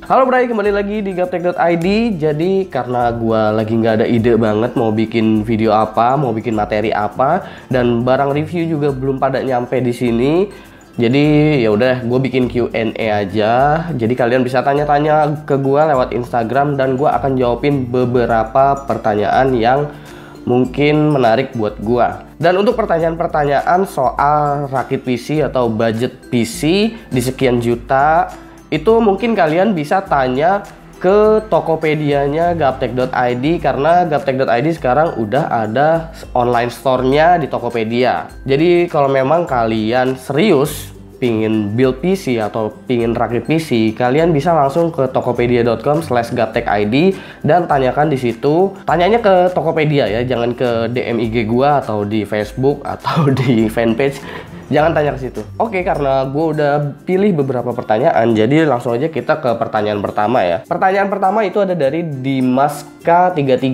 Halo Bray, kembali lagi di gaptek.id. Jadi karena gua lagi nggak ada ide banget mau bikin video apa, mau bikin materi apa, dan barang review juga belum pada nyampe di sini. Jadi ya udah, gue bikin Q&A aja. Jadi kalian bisa tanya-tanya ke gua lewat Instagram dan gua akan jawabin beberapa pertanyaan yang mungkin menarik buat gua. Dan untuk pertanyaan-pertanyaan soal rakit PC atau budget PC di sekian juta, itu mungkin kalian bisa tanya ke Tokopedia-nya gaptek.id, karena gaptek.id sekarang udah ada online store-nya di Tokopedia. Jadi kalau memang kalian serius pingin build PC atau pingin rakit PC, kalian bisa langsung ke tokopedia.com/gaptek.id dan tanyakan di situ. Tanyanya ke Tokopedia ya, jangan ke DM IG gua atau di Facebook atau di fanpage. Jangan tanya ke situ. Oke, karena gue udah pilih beberapa pertanyaan, jadi langsung aja kita ke pertanyaan pertama ya. Pertanyaan pertama itu ada dari Dimas K33.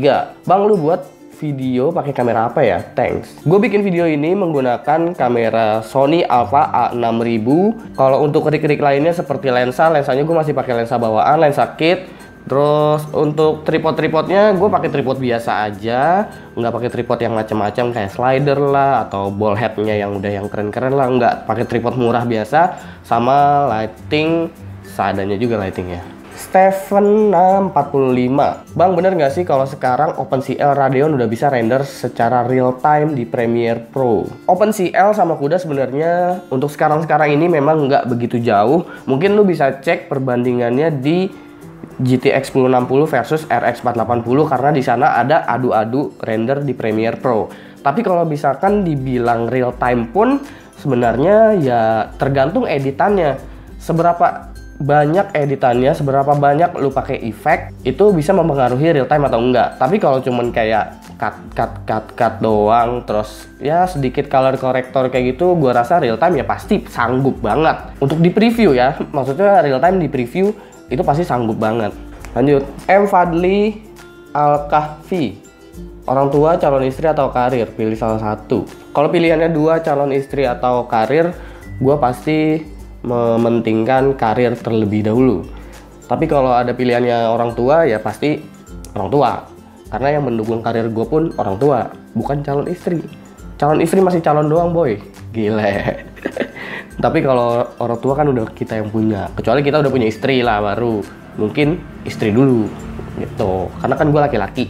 Bang, lu buat video pakai kamera apa ya? Thanks. Gue bikin video ini menggunakan kamera Sony Alpha A6000. Kalau untuk rig-rig lainnya seperti lensanya gue masih pakai lensa bawaan, lensa kit. Terus untuk tripodnya gue pakai tripod biasa aja, nggak pakai tripod yang macam-macam kayak slider lah atau ball headnya yang udah yang keren-keren lah, nggak pakai tripod murah biasa. Sama lighting seadanya juga lightingnya. Stephen 45. Bang, bener nggak sih kalau sekarang OpenCL Radeon udah bisa render secara real time di Premiere Pro? OpenCL sama CUDA sebenarnya untuk sekarang ini memang nggak begitu jauh. Mungkin lu bisa cek perbandingannya di GTX 1060 versus RX 480 karena di sana ada adu-adu render di Premiere Pro. Tapi kalau misalkan dibilang real time pun sebenarnya ya tergantung editannya. Seberapa banyak editannya, seberapa banyak lu pakai efek, itu bisa mempengaruhi real time atau enggak. Tapi kalau cuman kayak cut doang, terus ya sedikit color corrector kayak gitu, gua rasa real time ya pasti sanggup banget. Untuk di preview ya, maksudnya real time di preview itu pasti sanggup banget. Lanjut, M Fadli Al-Kahfi. Orang tua, calon istri atau karir? Pilih salah satu. Kalau pilihannya dua, calon istri atau karir, gue pasti mementingkan karir terlebih dahulu. Tapi kalau ada pilihannya orang tua, ya pasti orang tua. Karena yang mendukung karir gue pun orang tua, bukan calon istri. Calon istri masih calon doang, boy. Gile. Tapi kalau orang tua kan udah kita yang punya. Kecuali kita udah punya istri lah baru. Mungkin istri dulu gitu. Karena kan gue laki-laki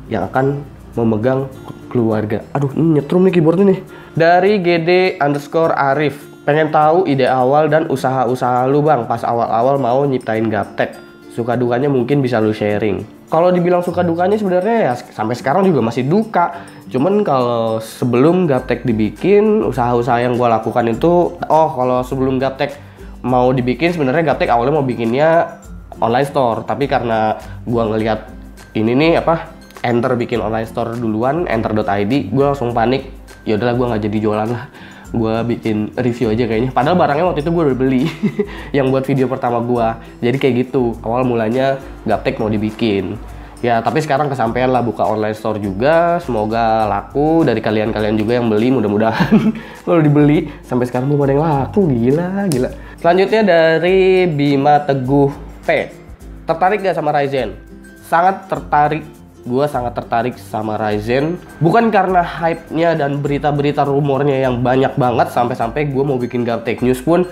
yang akan memegang keluarga. Aduh, ini nyetrum nih keyboardnya nih. Dari GD_Arif. Pengen tahu ide awal dan usaha-usaha lu bang pas awal-awal mau nyiptain gaptek. Suka dukanya mungkin bisa lu sharing. Kalau dibilang suka dukanya sebenarnya ya sampai sekarang juga masih duka. Cuman kalau sebelum gaptek dibikin, usaha-usaha yang gue lakukan itu, kalau sebelum gaptek mau dibikin sebenarnya gaptek awalnya mau bikinnya online store. Tapi karena gue ngelihat ini nih Enter bikin online store duluan, enter.id, gue langsung panik. Ya udahlah, gue nggak jadi jualan lah. Gue bikin review aja kayaknya. Padahal barangnya waktu itu gue udah beli yang buat video pertama gue. Jadi kayak gitu. Awal mulanya gaptek mau dibikin. Ya tapi sekarang kesampaian lah buka online store juga. Semoga laku dari kalian-kalian juga yang beli, mudah-mudahan. Kalau dibeli sampai sekarang belum ada yang laku. Gila. Selanjutnya dari Bima Teguh P. Tertarik gak sama Ryzen? Sangat tertarik. Gue sangat tertarik sama Ryzen, bukan karena hype-nya dan berita-berita rumornya yang banyak banget, sampai-sampai gue mau bikin gaptek news pun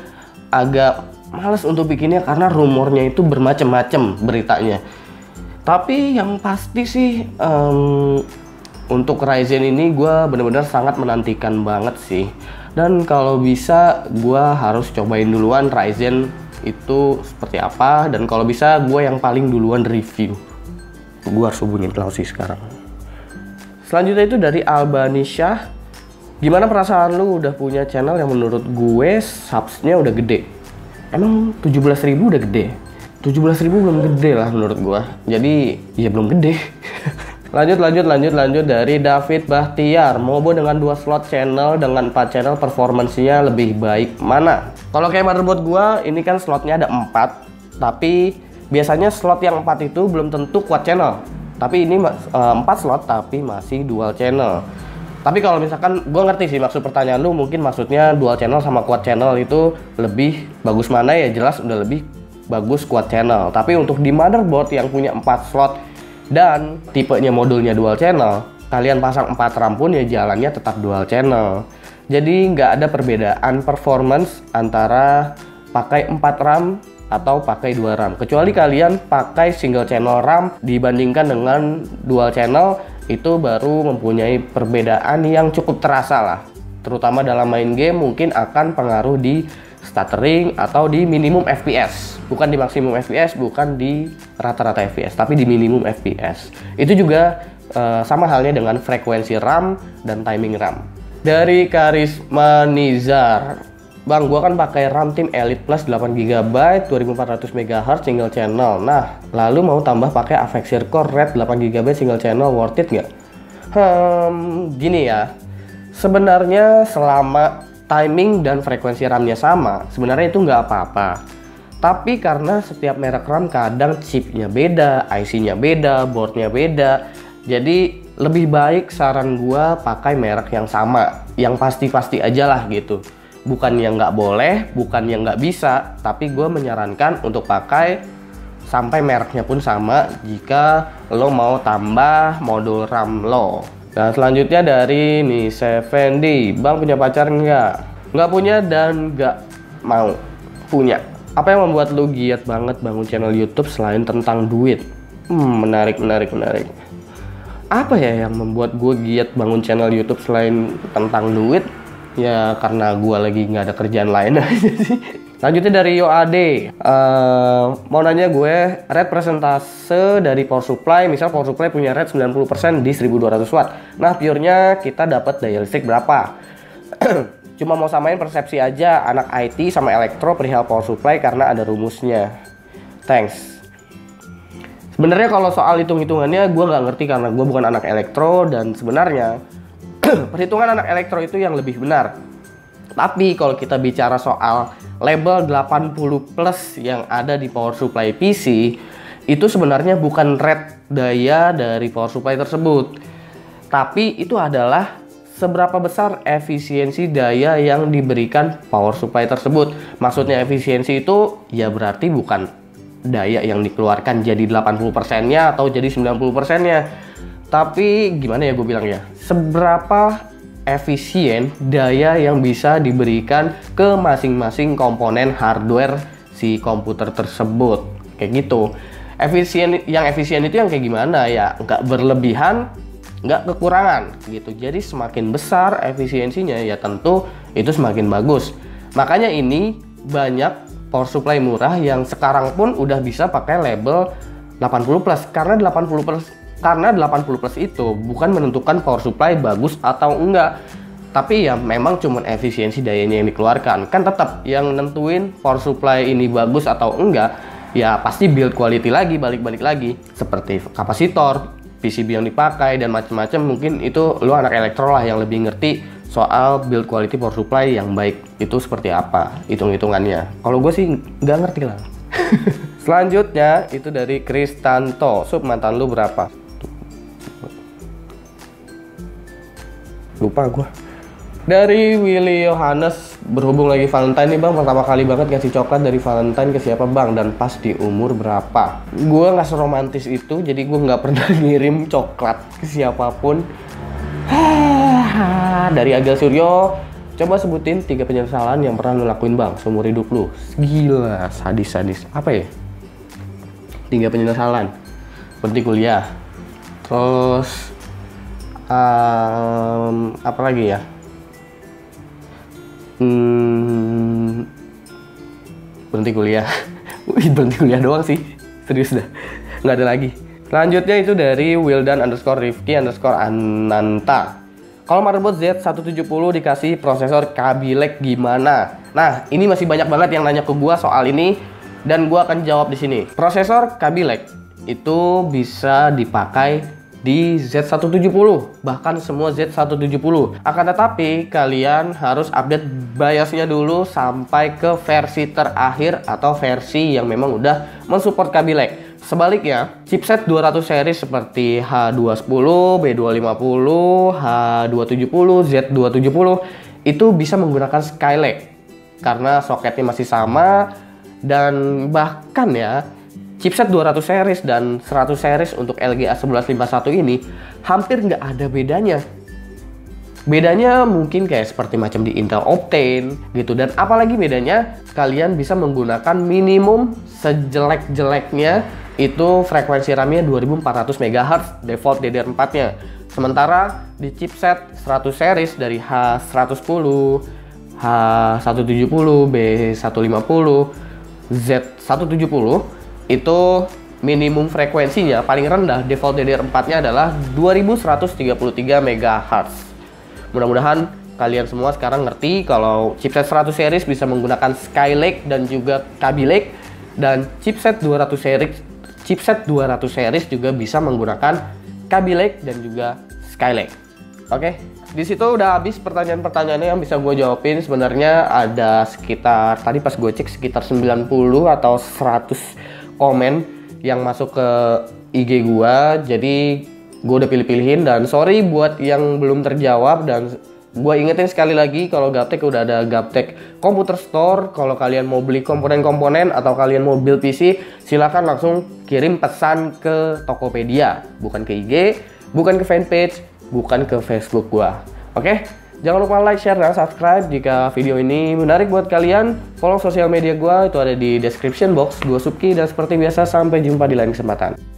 agak males untuk bikinnya karena rumornya itu bermacam-macam beritanya. Tapi yang pasti sih untuk Ryzen ini gue bener-bener sangat menantikan banget sih. Dan kalau bisa gue harus cobain duluan Ryzen itu seperti apa, dan kalau bisa gue yang paling duluan review. Gue harus hubungin Klausi sekarang. Selanjutnya itu dari Albanisha. Gimana perasaan lu udah punya channel yang menurut gue subsnya udah gede? Emang 17.000 udah gede? 17.000 belum gede lah menurut gue. Jadi ya belum gede. Lanjut dari David Bahtiar. Mobo dengan 2 slot channel dengan 4 channel performancenya lebih baik mana? Kalau kayak motherboard gue ini kan slotnya ada 4, tapi biasanya slot yang 4 itu belum tentu quad channel. Tapi ini 4 slot tapi masih dual channel. Tapi kalau misalkan, gue ngerti sih maksud pertanyaan lu, mungkin maksudnya dual channel sama quad channel itu lebih bagus mana, ya jelas udah lebih bagus quad channel. Tapi untuk di motherboard yang punya 4 slot dan tipenya modulnya dual channel, kalian pasang 4 RAM pun ya jalannya tetap dual channel. Jadi nggak ada perbedaan performance antara pakai 4 RAM atau pakai 2 RAM. Kecuali kalian pakai single channel RAM dibandingkan dengan dual channel, itu baru mempunyai perbedaan yang cukup terasa lah. Terutama dalam main game mungkin akan pengaruh di stuttering atau di minimum FPS. Bukan di maksimum FPS, bukan di rata-rata FPS, tapi di minimum FPS. Itu juga sama halnya dengan frekuensi RAM dan timing RAM. Dari Karisma Nizar, Bang, gua kan pakai RAM Tim Elite Plus 8GB 2400 MHz single channel. Nah, lalu mau tambah pakai Avexir Core Red 8GB single channel, worth it nggak? Gini ya. Sebenarnya selama timing dan frekuensi RAM-nya sama, sebenarnya itu nggak apa-apa. Tapi karena setiap merek RAM kadang chipnya beda, IC-nya beda, boardnya beda. Jadi lebih baik saran gua pakai merek yang sama, yang pasti-pasti aja lah gitu. Bukan yang nggak boleh, bukan yang nggak bisa, tapi gua menyarankan untuk pakai sampai mereknya pun sama jika lo mau tambah modul RAM lo. Nah, selanjutnya dari nih Sevendi, Bang punya pacar nggak? Nggak punya dan nggak mau punya. Apa yang membuat lo giat banget bangun channel YouTube selain tentang duit? Menarik. Apa ya yang membuat gue giat bangun channel YouTube selain tentang duit? Ya karena gue lagi nggak ada kerjaan lain aja sih. Lanjutnya dari Yoade, mau nanya gue rate persentase dari power supply. Misal power supply punya rate 90% di 1200 watt. Nah, pure-nya kita dapat daya listrik berapa? Cuma mau samain persepsi aja anak IT sama elektro perihal power supply karena ada rumusnya. Thanks. Sebenarnya kalau soal hitung-hitungannya gue nggak ngerti karena gue bukan anak elektro, dan sebenarnya perhitungan anak elektro itu yang lebih benar. Tapi kalau kita bicara soal label 80 plus yang ada di power supply PC, itu sebenarnya bukan rate daya dari power supply tersebut, tapi itu adalah seberapa besar efisiensi daya yang diberikan power supply tersebut. Maksudnya efisiensi itu ya berarti bukan daya yang dikeluarkan jadi 80%-nya atau jadi 90%-nya. Tapi gimana ya gue bilang ya, seberapa efisien daya yang bisa diberikan ke masing-masing komponen hardware si komputer tersebut. Kayak gitu. Efisien itu yang kayak gimana ya, nggak berlebihan, nggak kekurangan gitu. Jadi semakin besar efisiensinya ya tentu itu semakin bagus. Makanya ini banyak power supply murah yang sekarang pun udah bisa pakai label 80 plus karena 80 plus itu bukan menentukan power supply bagus atau enggak, tapi ya memang cuman efisiensi dayanya yang dikeluarkan. Kan tetap yang nentuin power supply ini bagus atau enggak ya pasti build quality lagi, balik lagi seperti kapasitor, PCB yang dipakai dan macam-macam. Mungkin itu lo anak elektro lah yang lebih ngerti soal build quality power supply yang baik itu seperti apa, hitung-hitungannya. Kalau gue sih nggak ngerti lah. Selanjutnya itu dari Kristanto, sub mantan lu berapa? Lupa gue. Dari Willy Yohanes, berhubung lagi Valentine nih Bang, pertama kali banget ngasih coklat dari Valentine ke siapa Bang, dan pas di umur berapa? Gue nggak seromantis itu, jadi gue nggak pernah ngirim coklat ke siapapun. Dari Agil Suryo, coba sebutin 3 penyesalan yang pernah lu lakuin Bang seumur hidup lu. Gila, sadis. Apa ya? 3 penyesalan. Berhenti kuliah. Terus apa lagi ya? Berhenti kuliah. Berhenti kuliah doang sih. Serius dah. Nggak ada lagi. Selanjutnya itu dari Wildan_Rifki_Ananta. Kalau motherboard Z170 dikasih prosesor Kaby Lake gimana? Nah, ini masih banyak banget yang nanya ke gua soal ini dan gua akan jawab di sini. Prosesor Kaby Lake itu bisa dipakai di Z170, bahkan semua Z170. Akan tetapi kalian harus update BIOS-nya dulu sampai ke versi terakhir atau versi yang memang udah mensupport Kaby Lake. Sebaliknya, chipset 200 seri seperti H210, B250, H270, Z270 itu bisa menggunakan Skylake karena soketnya masih sama Dan bahkan ya, chipset 200 series dan 100 series untuk LG A1151 ini hampir nggak ada bedanya. Bedanya mungkin kayak seperti macam di Intel Optane gitu. Dan apalagi bedanya, kalian bisa menggunakan minimum sejelek-jeleknya itu frekuensi RAM-nya 2400 MHz default DDR4-nya. Sementara di chipset 100 series dari H110, H170, B150, Z170 itu minimum frekuensinya paling rendah default DDR4-nya adalah 2133 MHz. Mudah-mudahan kalian semua sekarang ngerti kalau chipset 100 series bisa menggunakan Skylake dan juga Kaby Lake, dan chipset 200 series juga bisa menggunakan Kaby Lake dan juga Skylake. Oke, di situ udah habis pertanyaan-pertanyaannya yang bisa gue jawabin. Sebenarnya ada sekitar, tadi pas gue cek sekitar 90 atau 100 komen yang masuk ke IG gue. Jadi gue udah pilih-pilihin, dan sorry buat yang belum terjawab. Dan gue ingetin sekali lagi, kalau Gaptek udah ada Gaptek Computer Store. Kalau kalian mau beli komponen-komponen atau kalian mau build PC, silakan langsung kirim pesan ke Tokopedia, bukan ke IG, bukan ke fanpage, bukan ke Facebook gua. Oke? Jangan lupa like, share, dan subscribe jika video ini menarik buat kalian. Follow sosial media gua, itu ada di description box. Gua Subki, dan seperti biasa sampai jumpa di lain kesempatan.